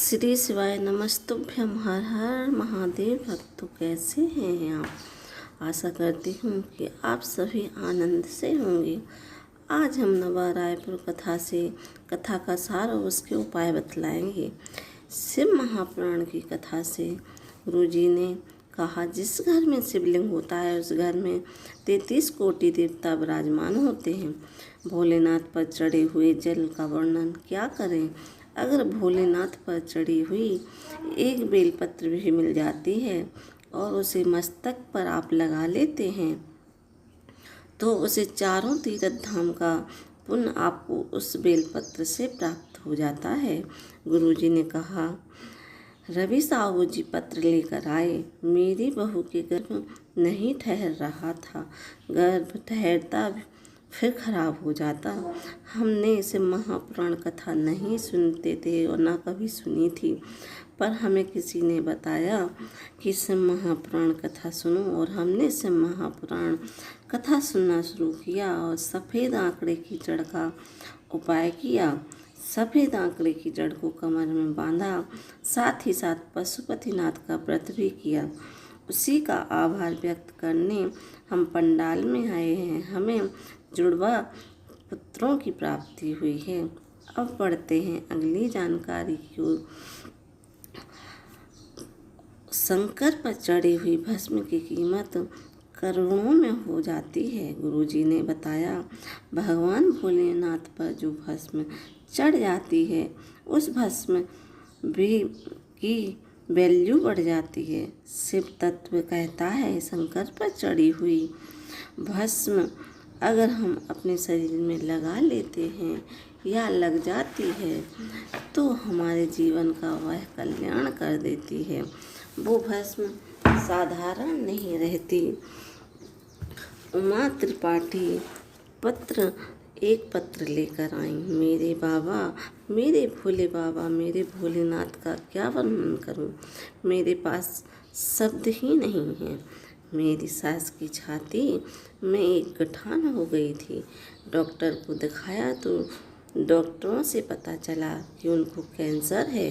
श्री शिवाय नमस्तुभ्यम। हर हर महादेव। भक्तों, कैसे हैं आप? आशा करती हूँ कि आप सभी आनंद से होंगे। आज हम नवा रायपुर कथा से कथा का सार और उसके उपाय बतलाएंगे। शिव महापुराण की कथा से गुरुजी ने कहा, जिस घर में शिवलिंग होता है उस घर में 33 कोटि देवता विराजमान होते हैं। भोलेनाथ पर चढ़े हुए जल का वर्णन क्या करें। अगर भोलेनाथ पर चढ़ी हुई एक बेलपत्र भी मिल जाती है और उसे मस्तक पर आप लगा लेते हैं तो उसे चारों तीर्थ धाम का पुण्य आपको उस बेलपत्र से प्राप्त हो जाता है। गुरुजी ने कहा, रवि साहू जी पत्र लेकर आए। मेरी बहू के गर्भ नहीं ठहर रहा था। गर्भ ठहरता फिर खराब हो जाता। हमने इसे महापुराण कथा नहीं सुनते थे और ना कभी सुनी थी, पर हमें किसी ने बताया कि शिव महापुराण कथा सुनो, और हमने शिव महापुराण कथा सुनना शुरू किया और सफ़ेद आंकड़े की जड़ का उपाय किया। सफ़ेद आंकड़े की जड़ को कमर में बांधा, साथ ही साथ पशुपतिनाथ का व्रत भी किया। उसी का आभार व्यक्त करने हम पंडाल में आए हैं। हमें जुड़वा पुत्रों की प्राप्ति हुई है। अब बढ़ते हैं अगली जानकारी की ओर। शंकर पर चढ़ी हुई भस्म की कीमत करोड़ों में हो जाती है। गुरुजी ने बताया, भगवान भोलेनाथ पर जो भस्म चढ़ जाती है उस भस्म भी की वैल्यू बढ़ जाती है। शिव तत्व कहता है, शंकर पर चढ़ी हुई भस्म अगर हम अपने शरीर में लगा लेते हैं या लग जाती है तो हमारे जीवन का वह कल्याण कर देती है। वो भस्म साधारण नहीं रहती। उमा त्रिपाठी एक पत्र लेकर आई। मेरे बाबा, मेरे भोले बाबा, मेरे भोलेनाथ का क्या वर्णन करूं? मेरे पास शब्द ही नहीं है। मेरी सास की छाती में एक गठान हो गई थी। डॉक्टर को दिखाया तो डॉक्टरों से पता चला कि उनको कैंसर है।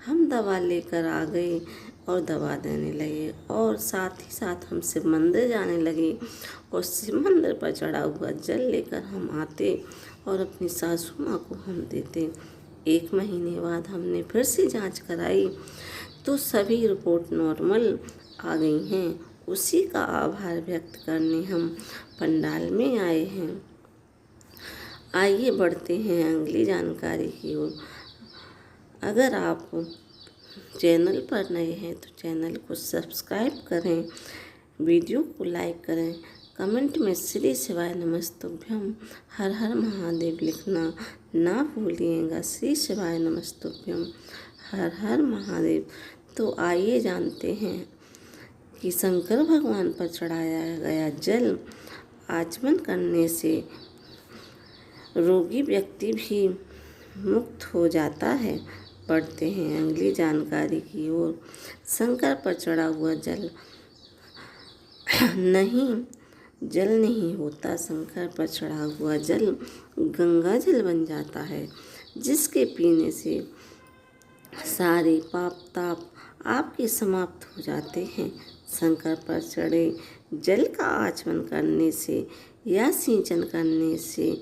हम दवा लेकर आ गए और दवा देने लगे और साथ ही साथ हम शिव मंदिर जाने लगे और शिव मंदिर पर चढ़ा हुआ जल लेकर हम आते और अपनी सासू माँ को हम देते। 1 महीने बाद हमने फिर से जांच कराई तो सभी रिपोर्ट नॉर्मल आ गई हैं। उसी का आभार व्यक्त करने हम पंडाल में आए हैं। आइए बढ़ते हैं अगली जानकारी की ओर। अगर आप चैनल पर नए हैं तो चैनल को सब्सक्राइब करें, वीडियो को लाइक करें, कमेंट में श्री शिवाय नमस्तुभ्यम हर हर महादेव लिखना ना भूलिएगा। श्री शिवाय नमस्तुभ्यम हर हर महादेव। तो आइए जानते हैं कि शंकर भगवान पर चढ़ाया गया जल आचमन करने से रोगी व्यक्ति भी मुक्त हो जाता है। बढ़ते हैं अगली जानकारी की ओर। शंकर पर चढ़ा हुआ जल नहीं होता। शंकर पर चढ़ा हुआ जल गंगा जल बन जाता है, जिसके पीने से सारे पाप ताप आपके समाप्त हो जाते हैं। शंकर पर चढ़े जल का आचमन करने से या सिंचन करने से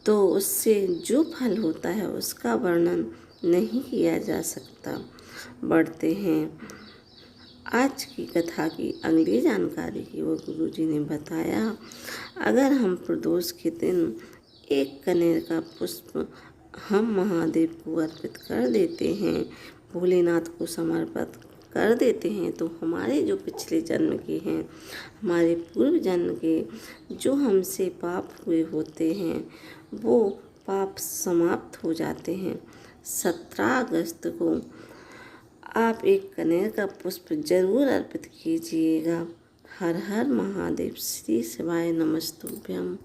तो उससे जो फल होता है उसका वर्णन नहीं किया जा सकता। बढ़ते हैं आज की कथा की अगली जानकारी की ओर। गुरुजी ने बताया, अगर हम प्रदोष के दिन एक कनेर का पुष्प हम महादेव को अर्पित कर देते हैं, भोलेनाथ को समर्पित कर देते हैं, तो हमारे जो पिछले जन्म के हैं, हमारे पूर्व जन्म के जो हमसे पाप हुए होते हैं वो पाप समाप्त हो जाते हैं। 17 अगस्त को आप एक कनेर का पुष्प जरूर अर्पित कीजिएगा। हर हर महादेव। श्री शिवाय नमस्तुभ्यम।